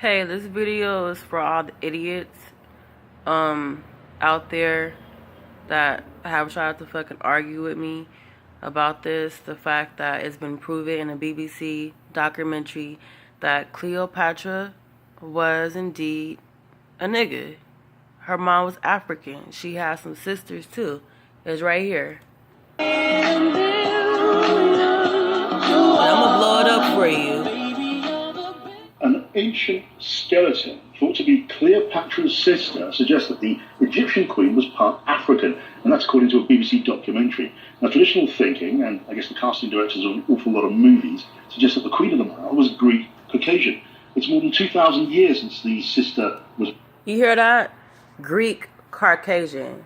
Hey, this video is for all the idiots out there that have tried to fucking argue with me about this. The fact that it's been proven in a BBC documentary that Cleopatra was indeed a nigga. Her mom was African. She has some sisters too. It's right here. And I'm gonna blow it up for you. An ancient skeleton thought to be Cleopatra's sister suggests that the Egyptian queen was part African, and that's according to a BBC documentary. Now, traditional thinking, and I guess the casting directors of an awful lot of movies, suggest that the Queen of the Nile was Greek Caucasian. It's more than 2,000 years since the sister was... You hear that? Greek Caucasian.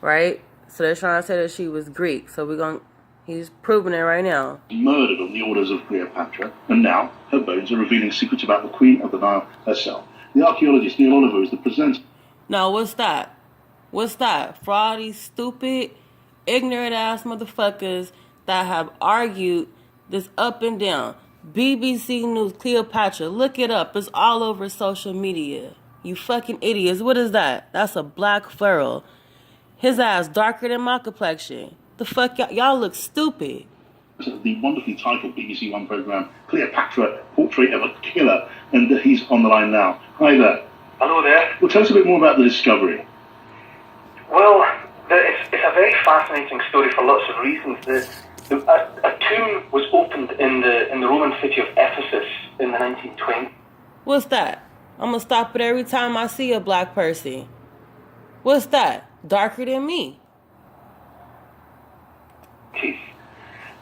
Right? So they're trying to say that she was Greek. So he's proving it right now. Murdered on the orders of Cleopatra, and now her bones are revealing secrets about the Queen of the Nile herself. The archaeologist Neil Oliver is the presenter. Now, what's that? What's that? For all these stupid, ignorant-ass motherfuckers that have argued this up and down. BBC News, Cleopatra, look it up. It's all over social media. You fucking idiots. What is that? That's a black pharaoh. His ass darker than my complexion. The fuck, y'all look stupid. The wonderfully titled BBC One programme, Cleopatra, Portrait of a Killer, and he's on the line now. Hi there. Hello there. Well, tell us a bit more about the discovery. Well, it's a very fascinating story for lots of reasons. A tomb was opened in the Roman city of Ephesus in the 1920s. What's that? I'm gonna stop it every time I see a black person. What's that? Darker than me.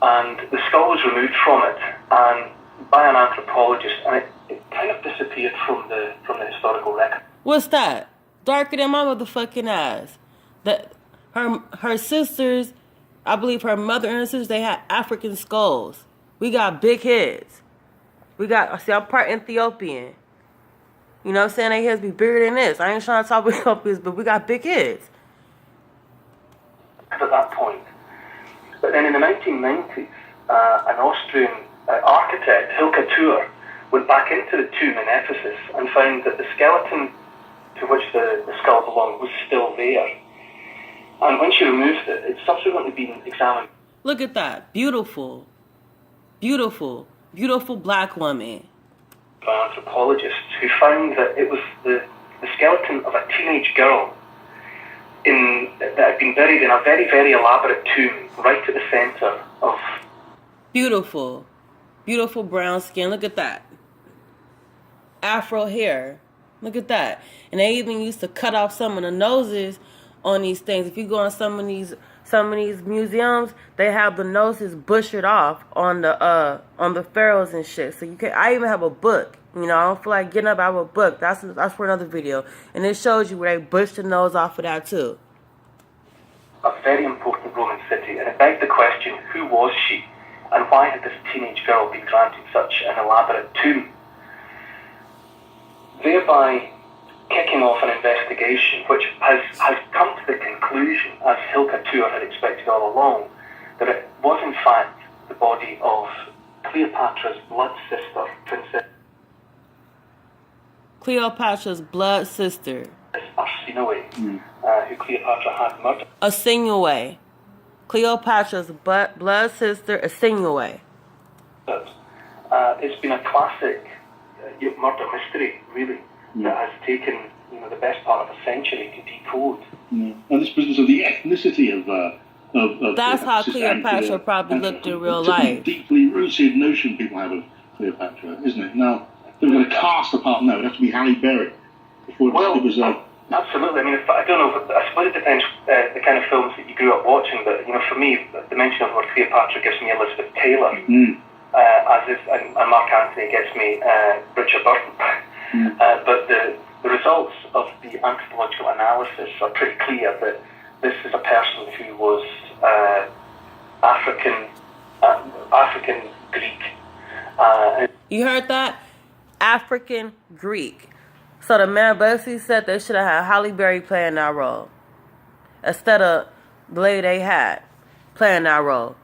And the skull was removed from it, and by an anthropologist, and it kind of disappeared from the historical record. What's that? Darker than my motherfucking ass. Her sisters, I believe her mother and her sisters, they had African skulls. We got big heads. I'm part Ethiopian. You know what I'm saying? Their heads be bigger than this. I ain't trying to talk about Ethiopians, but we got big heads. At that point. But then in the 1990s, an Austrian architect, Hilke Tour, went back into the tomb in Ephesus and found that the skeleton to which the skull belonged was still there. And when she removed it, it's subsequently been examined. Look at that. Beautiful. Beautiful. Beautiful black woman. By anthropologists who found that it was the skeleton of a teenage girl that had been buried in a very, very elaborate tomb right at the center of... Beautiful. Beautiful brown skin. Look at that. Afro hair. Look at that. And they even used to cut off some of the noses on these things. If you go on some of these museums, they have the noses bushed off on the pharaohs and shit. So I even have a book. You know, I don't feel like getting up. I have a book. That's for another video. And it shows you where they bushed the nose off of that too. A very important Roman city, and it begged the question, who was she? And why had this teenage girl been granted such an elaborate tomb? Thereby kicking off an investigation which has come to the conclusion, as Hilke Tour had expected all along, that it was in fact the body of Cleopatra's blood sister, Princess Cleopatra's blood sister. Arsinoe, who Cleopatra had murdered. Arsinoe. Cleopatra's blood sister, Arsinoe. It's been a classic murder mystery, really, that has taken the best part of a century to decode. And this business of the ethnicity of that's how Cleopatra probably looked in real life. Deeply rooted notion people have of Cleopatra, isn't it? Now, they were going to cast a part. No, it would have to be Halle Berry. Absolutely. I mean, I don't know. I suppose it depends the kind of films that you grew up watching. But for me, the mention of the word Cleopatra gives me Elizabeth Taylor, and Mark Anthony gets me Richard Burton. But the results of the anthropological analysis are pretty clear that this is a person who was African Greek. You heard that? African Greek. So the man basically said they should have had Halle Berry playing that role instead of the lady they had playing that role.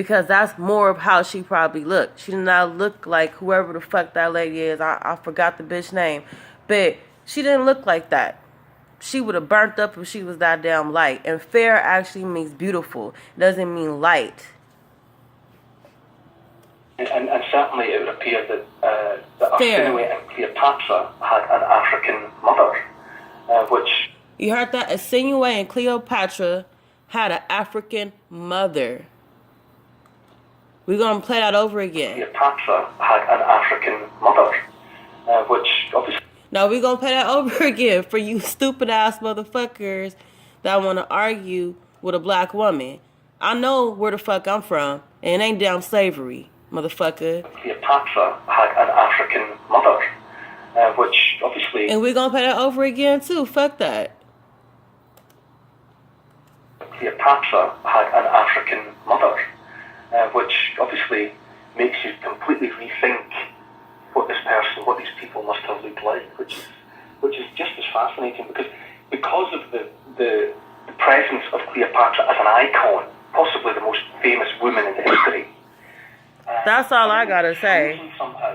because that's more of how she probably looked. She did not look like whoever the fuck that lady is. I forgot the bitch name. But she didn't look like that. She would have burnt up if she was that damn light. And fair actually means beautiful. It doesn't mean light. And certainly it would appear that Arsinoe and Cleopatra had an African mother, which... You heard that? Arsinoe and Cleopatra had an African mother. We're going to play that over again. Cleopatra had an African mother, which obviously... Now we're going to play that over again for you stupid-ass motherfuckers that want to argue with a black woman. I know where the fuck I'm from, and it ain't damn slavery, motherfucker. Cleopatra had an African mother, which obviously... And we're going to play that over again, too. Fuck that. Cleopatra had an African mother, which obviously makes you completely rethink what these people must have looked like, which is just as fascinating because of the presence of Cleopatra as an icon, possibly the most famous woman in history. That's all I gotta say. Somehow